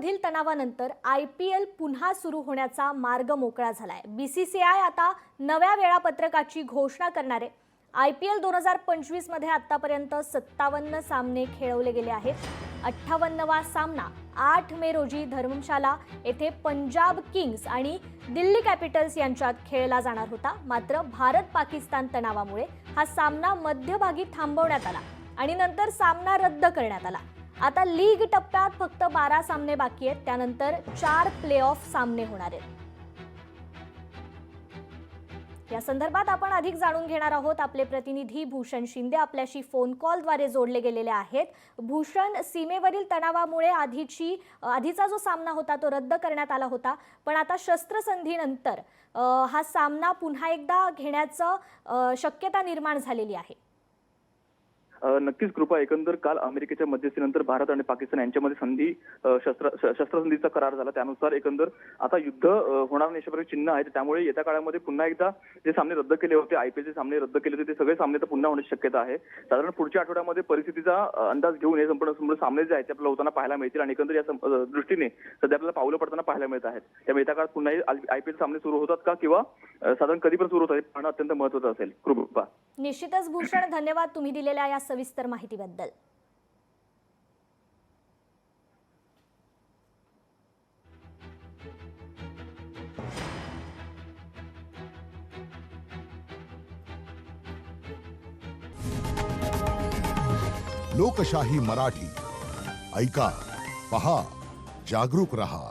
मधील तणावानंतर IPL पुन्हा सुरू होण्याचा मार्ग मोकळा झालाय। BCCI आता नव्या वेळापत्रकाची घोषणा करणार आहे। IPL 2025 मध्ये आतापर्यंत 57 सामने खेळवले गेले आहेत। 58वा सामना 8 मे रोजी धर्मशाला येथे पंजाब किंग्स आणि दिल्ली कॅपिटल्स यांच्यात खेळला जाणार होता। मात्र भारत-पाकिस्तान तणावामुळे हा सामना मध्यभागी थांबवण्यात आला आणि नंतर सामना रद्द करण्यात आला। आता लीग टप्प्यात फक्त 12 सामने बाकी आहेत, त्यानंतर 4 प्ले-ऑफ सामने होणार आहेत। या संदर्भात आपण अधिक जाणून घेणार आहोत। आपले प्रतिनिधी भूषण शिंदे आपल्याशी फोन कॉलद्वारे जोडले गेलेले आहेत। भूषण, सीमेवरील तणावामुळे आधीचा जो सामना होता तो रद्द करण्यात आला होता, पण आता शस्त्रसंधीनंतर हा सामना पुन्हा एकदा घेण्याची शक्यता निर्माण झालेली आहे। नक्कीच कृपा, एकंदर काल अमेरिकेच्या मध्यस्थीनंतर भारत आणि पाकिस्तान यांच्यामध्ये शस्त्रसंधीचा करार झाला। त्यानुसार एकंदर आता युद्ध होणार नाही अशा चिन्ह आहेत। त्यामुळे येत्या काळामध्ये पुन्हा एकदा जे सामने रद्द केले होते, IPLचे सामने रद्द केले होते, ते सगळे सामने तर पुन्हा होण्याची शक्यता आहे। साधारण पुढच्या आठवड्यामध्ये परिस्थितीचा अंदाज घेऊन हे संपूर्ण सामने जे आहेत ते आपल्याला होताना पाहायला मिळतील आणि एकंदर या दृष्टीने सध्या आपल्याला पावलं पडताना पाहायला मिळत आहेत। त्यामुळे येत्या काळात पुन्हा IPL सामने सुरू होतात का किंवा साधारण कधी पण सुरू होतात हे पाहणं अत्यंत महत्त्वाचं असेल। कृपा, निश्चितच भूषण, धन्यवाद तुम्ही दिलेल्या या सविस्तर माहितीबद्दल। लोकशाही मराठी ऐका, पहा, जागरूक रहा।